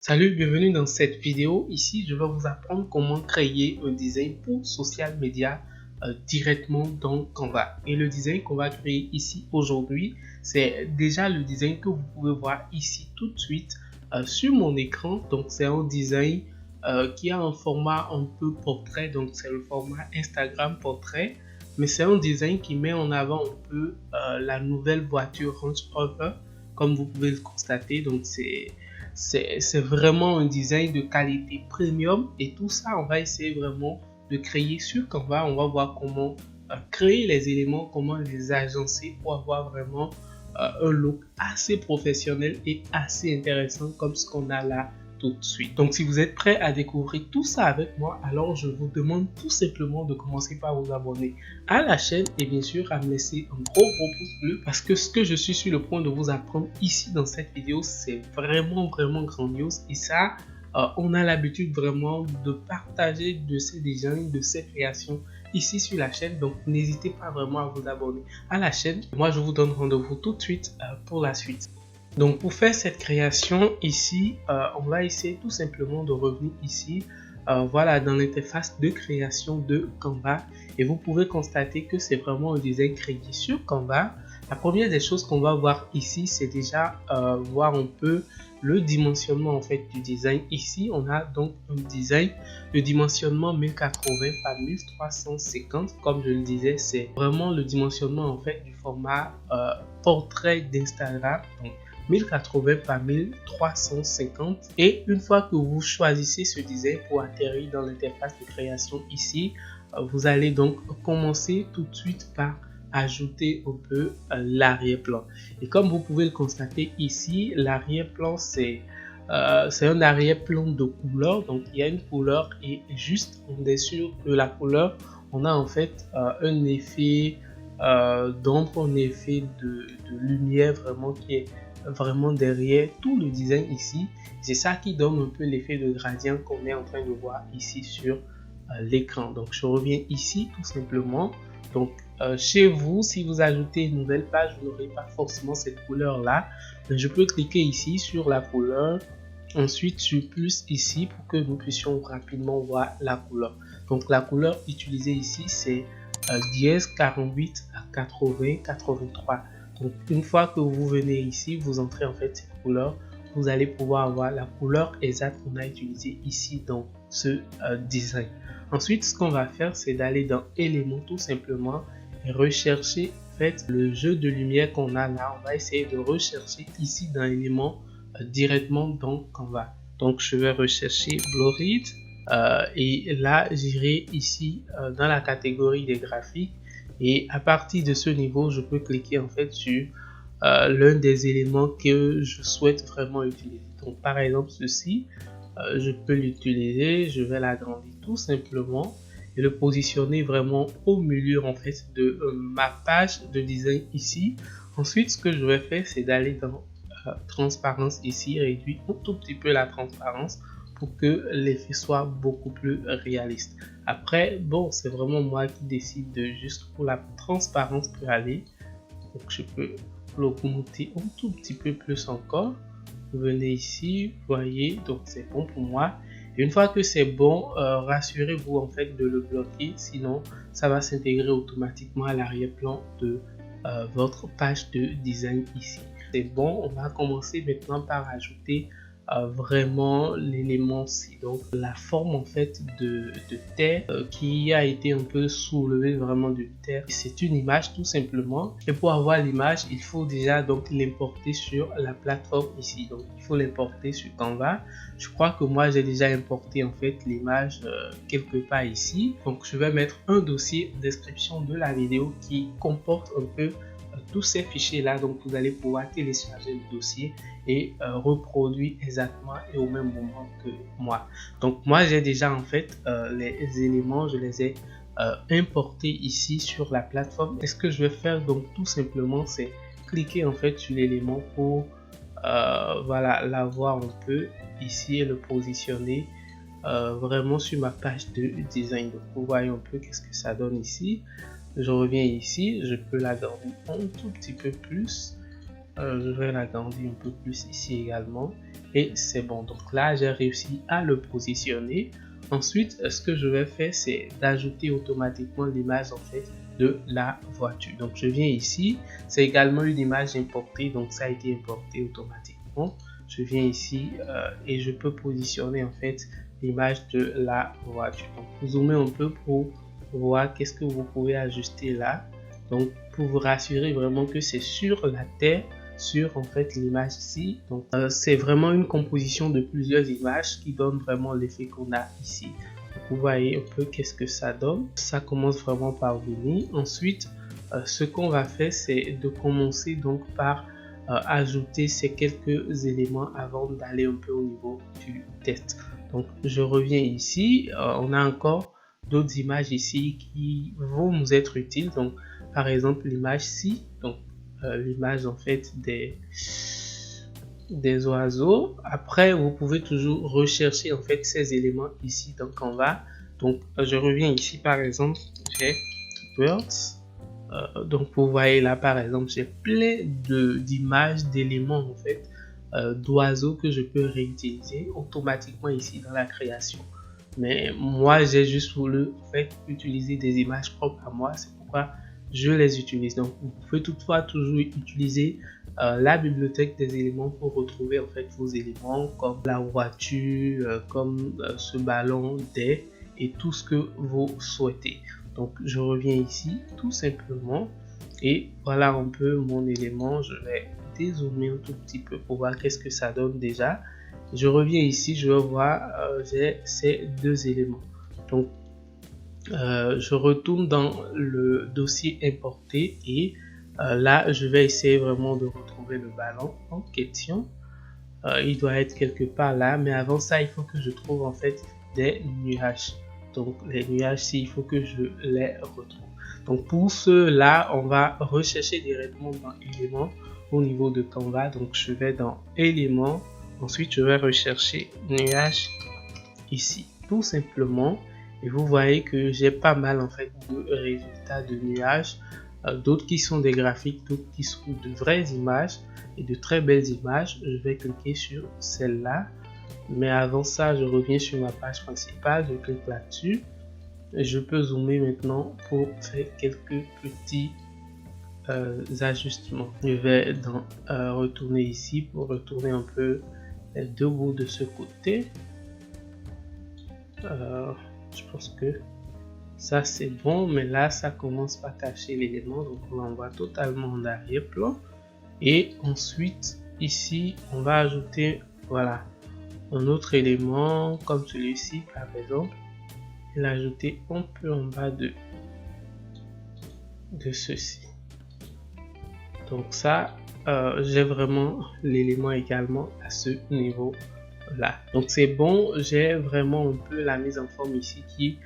Salut, bienvenue dans cette vidéo. Ici, je vais vous apprendre comment créer un design pour social media directement dans Canva. Et le design qu'on va créer ici aujourd'hui, c'est déjà le design que vous pouvez voir ici tout de suite sur mon écran. Donc, c'est un design qui a un format un peu portrait. Donc, c'est le format Instagram portrait. Mais c'est un design qui met en avant un peu la nouvelle voiture Range Rover, comme vous pouvez le constater. Donc, c'est vraiment un design de qualité premium et tout ça on va essayer vraiment de créer sur Canva. On va voir comment créer les éléments, comment les agencer pour avoir vraiment un look assez professionnel et assez intéressant comme ce qu'on a là tout de suite. Donc si vous êtes prêt à découvrir tout ça avec moi, alors je vous demande tout simplement de commencer par vous abonner à la chaîne et bien sûr à me laisser un gros pouce bleu, parce que ce que je suis sur le point de vous apprendre ici dans cette vidéo, c'est vraiment grandiose. Et ça, on a l'habitude vraiment de partager de ces designs, de ces créations ici sur la chaîne. Donc n'hésitez pas vraiment à vous abonner à la chaîne. Moi je vous donne rendez-vous tout de suite pour la suite. Donc pour faire cette création ici, on va essayer tout simplement de revenir ici, voilà, dans l'interface de création de Canva, et vous pouvez constater que c'est vraiment un design créé sur Canva. La première des choses qu'on va voir ici, c'est déjà voir un peu le dimensionnement en fait du design. Ici on a donc un design de dimensionnement 1080 par 1350. Comme je le disais, c'est vraiment le dimensionnement en fait du format portrait d'Instagram. Donc 1080 par 1350. Et une fois que vous choisissez ce design pour atterrir dans l'interface de création ici, vous allez donc commencer tout de suite par ajouter un peu l'arrière-plan. Et comme vous pouvez le constater ici, l'arrière-plan c'est un arrière-plan de couleur. Donc il y a une couleur et juste en dessous de la couleur, on a en fait un effet d'ombre, un effet de lumière vraiment qui est vraiment derrière tout le design ici. C'est ça qui donne un peu l'effet de gradient qu'on est en train de voir ici sur l'écran. Donc je reviens ici tout simplement. Donc chez vous, si vous ajoutez une nouvelle page, vous n'aurez pas forcément cette couleur là, mais je peux cliquer ici sur la couleur, ensuite sur plus ici pour que nous puissions rapidement voir la couleur. Donc la couleur utilisée ici c'est dièse 48 à 80 83. Donc une fois que vous venez ici, vous entrez en fait cette couleur, vous allez pouvoir avoir la couleur exacte qu'on a utilisée ici dans ce design. Ensuite, ce qu'on va faire, c'est d'aller dans éléments tout simplement et rechercher en fait le jeu de lumière qu'on a là. On va essayer de rechercher ici dans éléments directement dans Canva. Donc je vais rechercher Blurred et là j'irai ici dans la catégorie des graphiques. Et à partir de ce niveau, je peux cliquer en fait sur l'un des éléments que je souhaite vraiment utiliser. Donc par exemple ceci, je peux l'utiliser, je vais l'agrandir tout simplement et le positionner vraiment au milieu en fait de ma page de design ici. Ensuite, ce que je vais faire, c'est d'aller dans transparence ici, réduire un tout petit peu la transparence pour que l'effet soit beaucoup plus réaliste. Après, bon, c'est vraiment moi qui décide de juste pour la transparence peut aller. Donc je peux l'augmenter un tout petit peu plus encore. Vous venez ici, vous voyez, donc c'est bon pour moi. Et une fois que c'est bon, rassurez-vous en fait de le bloquer, sinon ça va s'intégrer automatiquement à l'arrière-plan de votre page de design ici. C'est bon, on va commencer maintenant par ajouter vraiment l'élément C, donc la forme en fait de terre qui a été un peu soulevée vraiment de terre. C'est une image tout simplement, et pour avoir l'image il faut déjà donc l'importer sur la plateforme ici. Donc il faut l'importer sur Canva. Je crois que moi j'ai déjà importé en fait l'image quelque part ici. Donc je vais mettre un dossier en description de la vidéo qui comporte un peu tous ces fichiers là. Donc vous allez pouvoir télécharger le dossier et reproduire exactement et au même moment que moi. Donc moi j'ai déjà en fait les éléments, je les ai importés ici sur la plateforme. Et ce que je vais faire donc tout simplement, c'est cliquer en fait sur l'élément pour voilà, l'avoir un peu ici et le positionner vraiment sur ma page de design. Donc vous voyez un peu qu'est-ce que ça donne ici. Je reviens ici, je peux l'agrandir un tout petit peu plus. Je vais l'agrandir un peu plus ici également. et c'est bon. Donc là, j'ai réussi à le positionner. Ensuite, ce que je vais faire, c'est d'ajouter automatiquement l'image en fait de la voiture. Donc je viens ici, c'est également une image importée, donc ça a été importé automatiquement. Je viens ici et je peux positionner en fait l'image de la voiture. Donc vous zoomez un peu pour voir qu'est-ce que vous pouvez ajuster là. Donc pour vous rassurer vraiment que c'est sur la terre, sur en fait l'image ici. Donc c'est vraiment une composition de plusieurs images qui donne vraiment l'effet qu'on a ici. Donc, vous voyez un peu qu'est-ce que ça donne. Ça commence vraiment par venir. Ensuite, ce qu'on va faire, c'est de commencer donc par ajouter ces quelques éléments avant d'aller un peu au niveau du test. Donc je reviens ici, on a encore d'autres images ici qui vont nous être utiles. Donc par exemple l'image ci, donc l'image en fait des oiseaux. Après vous pouvez toujours rechercher en fait ces éléments ici dans Canva. Donc je reviens ici, par exemple j'ai birds. Donc vous voyez là par exemple j'ai plein d'images, d'éléments en fait d'oiseaux que je peux réutiliser automatiquement ici dans la création. Mais moi j'ai juste voulu en fait utiliser des images propres à moi, c'est pourquoi je les utilise. Donc vous pouvez toutefois toujours utiliser la bibliothèque des éléments pour retrouver en fait vos éléments comme la voiture, comme ce ballon d'air et tout ce que vous souhaitez. Donc je reviens ici tout simplement et voilà un peu mon élément. Je vais dézoomer un tout petit peu pour voir qu'est-ce que ça donne déjà. Je reviens ici, je vais voir j'ai ces deux éléments. Donc je retourne dans le dossier importé et là je vais essayer vraiment de retrouver le ballon en question. Il doit être quelque part là, mais avant ça il faut que je trouve en fait des nuages. Donc les nuages, il faut que je les retrouve. Donc pour cela, on va rechercher directement dans éléments au niveau de Canva. Donc je vais dans éléments, ensuite je vais rechercher nuages ici, tout simplement. Et vous voyez que j'ai pas mal en fait de résultats de nuages, d'autres qui sont des graphiques, d'autres qui sont de vraies images et de très belles images. Je vais cliquer sur celle-là. Mais avant ça, je reviens sur ma page principale, je clique là-dessus. Je peux zoomer maintenant pour faire quelques petits ajustements. Je vais retourner ici pour retourner un peu les deux bouts de ce côté. Je pense que ça c'est bon, mais là ça commence par cacher l'élément, donc on l'envoie totalement en arrière-plan. Et ensuite ici on va ajouter voilà un autre élément comme celui-ci par exemple, et l'ajouter un peu en bas de ceci. Donc ça j'ai vraiment l'élément également à ce niveau là. Donc c'est bon, j'ai vraiment un peu la mise en forme ici qui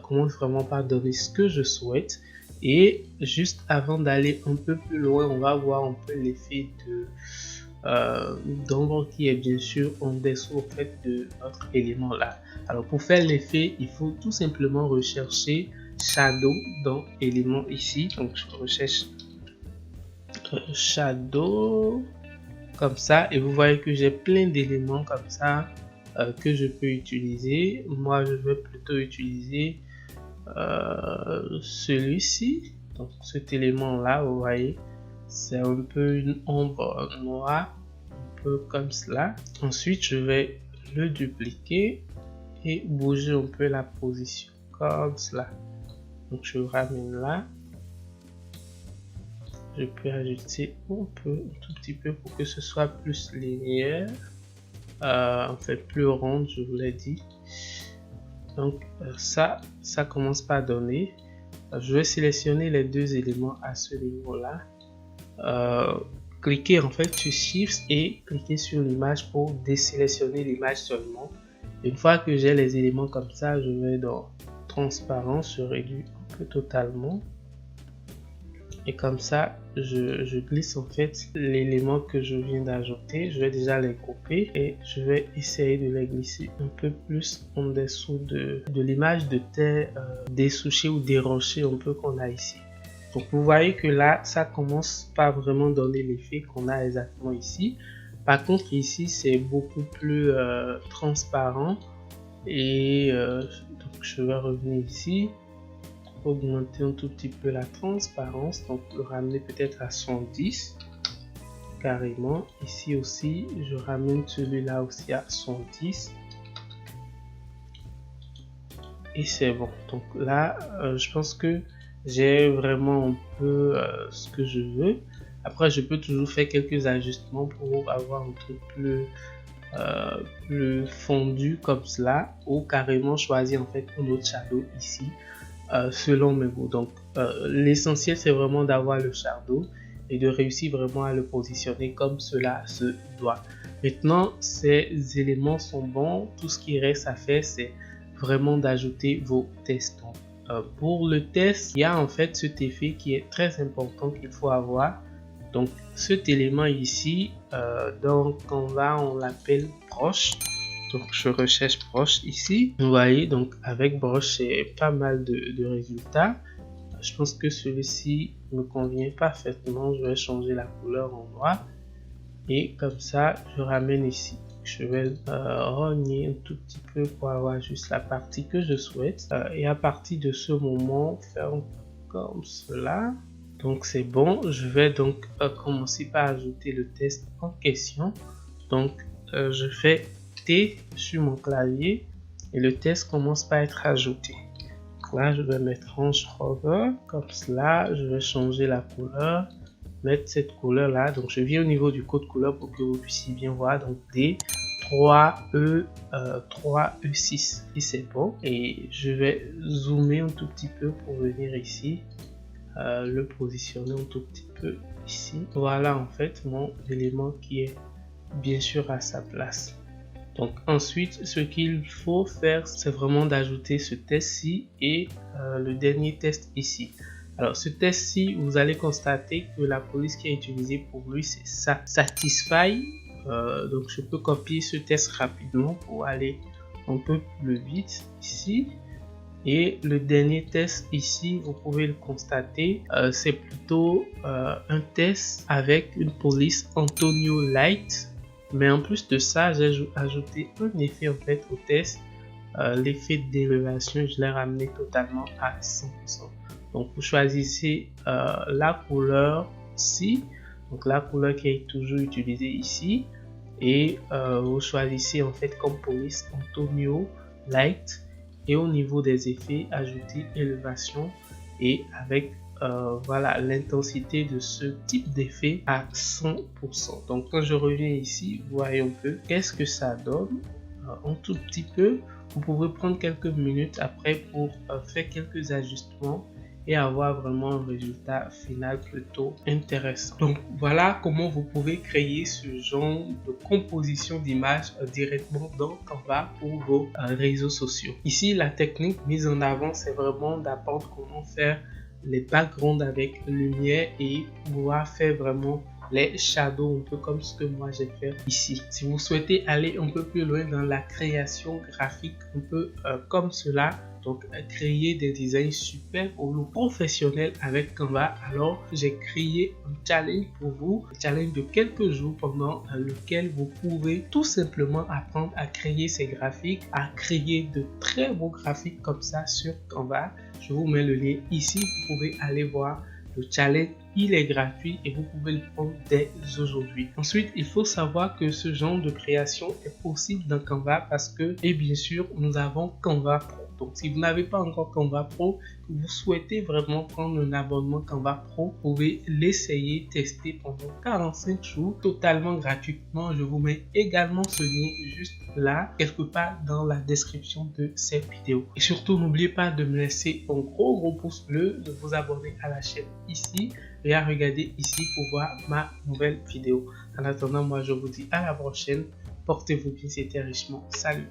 commence vraiment par donner ce que je souhaite. Et juste avant d'aller un peu plus loin, on va voir un peu l'effet d'ombre qui est bien sûr en dessous en fait de notre élément là. Alors pour faire l'effet, il faut tout simplement rechercher shadow dans élément ici. Donc je recherche shadow comme ça et vous voyez que j'ai plein d'éléments comme ça que je peux utiliser. Moi je vais plutôt utiliser celui-ci. Donc cet élément là, vous voyez, c'est un peu une ombre noire, un peu comme cela. Ensuite je vais le dupliquer et bouger un peu la position comme cela. Donc je ramène là. Je peux ajouter un tout petit peu pour que ce soit plus linéaire, en fait plus ronde, je vous l'ai dit. Donc ça commence par donner. Je vais sélectionner les deux éléments à ce niveau là. Cliquez en fait sur Shift et cliquez sur l'image pour désélectionner l'image seulement. Une fois que j'ai les éléments comme ça, je vais dans transparence, je réduis un peu totalement. Et comme ça, je glisse en fait l'élément que je viens d'ajouter. Je vais déjà les grouper et je vais essayer de les glisser un peu plus en dessous de l'image de terre dessouchée ou dérochée un peu qu'on a ici. Donc vous voyez que là, ça commence pas vraiment donner l'effet qu'on a exactement ici. Par contre ici c'est beaucoup plus transparent et donc je vais revenir ici, augmenter un tout petit peu la transparence, donc le ramener peut-être à 110 carrément. Ici aussi je ramène celui-là aussi à 110 et c'est bon. Donc là je pense que j'ai vraiment un peu ce que je veux. Après je peux toujours faire quelques ajustements pour avoir un truc plus fondu comme cela, ou carrément choisir en fait un autre shadow ici selon mes goûts. Donc l'essentiel c'est vraiment d'avoir le shadow et de réussir vraiment à le positionner comme cela se doit. Maintenant ces éléments sont bons, tout ce qui reste à faire c'est vraiment d'ajouter vos tests. Pour le test, il y a en fait cet effet qui est très important qu'il faut avoir. Donc cet élément ici, dans Canva on l'appelle broche. Donc je recherche broche ici. Vous voyez, donc avec broche c'est pas mal de résultats. Je pense que celui-ci me convient parfaitement. Je vais changer la couleur en noir. Et comme ça, je ramène ici. Je vais rogner un tout petit peu pour avoir juste la partie que je souhaite. Et à partir de ce moment, faire comme cela. Donc c'est bon. Je vais donc commencer par ajouter le test en question. Donc je fais T sur mon clavier et le test commence par être ajouté. Donc là, je vais mettre Range Rover comme cela. Je vais changer la couleur, mettre cette couleur là. Donc je viens au niveau du code couleur pour que vous puissiez bien voir. Donc D 3E6 et c'est bon. Et je vais zoomer un tout petit peu pour venir ici, le positionner un tout petit peu ici. Voilà en fait mon élément qui est bien sûr à sa place. Donc ensuite ce qu'il faut faire c'est vraiment d'ajouter ce test-ci et le dernier test ici. Alors ce test-ci, vous allez constater que la police qui est utilisée pour lui c'est ça, Satisfy. Donc je peux copier ce test rapidement pour aller un peu plus vite ici. Et le dernier test ici, vous pouvez le constater, c'est plutôt un test avec une police Antonio Light. Mais en plus de ça, j'ai ajouté un effet en fait au test, l'effet d'élévation, je l'ai ramené totalement à 100%. Donc vous choisissez la couleur ci, donc la couleur qui est toujours utilisée ici, et vous choisissez en fait comme police Antonio Light, et au niveau des effets, ajouter élévation et avec voilà l'intensité de ce type d'effet à 100%. Donc quand je reviens ici, vous voyez un peu qu'est-ce que ça donne un tout petit peu. Vous pouvez prendre quelques minutes après pour faire quelques ajustements et avoir vraiment un résultat final plutôt intéressant. Donc voilà comment vous pouvez créer ce genre de composition d'images directement dans Canva pour vos réseaux sociaux. Ici la technique mise en avant c'est vraiment d'apprendre comment faire les backgrounds avec lumière et pouvoir faire vraiment les shadows un peu comme ce que moi j'ai fait ici. Si vous souhaitez aller un peu plus loin dans la création graphique un peu comme cela, donc créer des designs super au look professionnel avec Canva, alors j'ai créé un challenge pour vous, un challenge de quelques jours pendant lequel vous pouvez tout simplement apprendre à créer ces graphiques, à créer de très beaux graphiques comme ça sur Canva. Je vous mets le lien ici, vous pouvez aller voir le challenge, il est gratuit et vous pouvez le prendre dès aujourd'hui. Ensuite, il faut savoir que ce genre de création est possible dans Canva parce que, et bien sûr, nous avons Canva Pro. Donc, si vous n'avez pas encore Canva Pro, que vous souhaitez vraiment prendre un abonnement Canva Pro, vous pouvez l'essayer, tester pendant 45 jours totalement gratuitement. Je vous mets également ce lien juste là, quelque part dans la description de cette vidéo. Et surtout, n'oubliez pas de me laisser un gros pouce bleu, de vous abonner à la chaîne ici et à regarder ici pour voir ma nouvelle vidéo. En attendant, moi je vous dis à la prochaine. Portez-vous bien, c'était Richemont. Salut!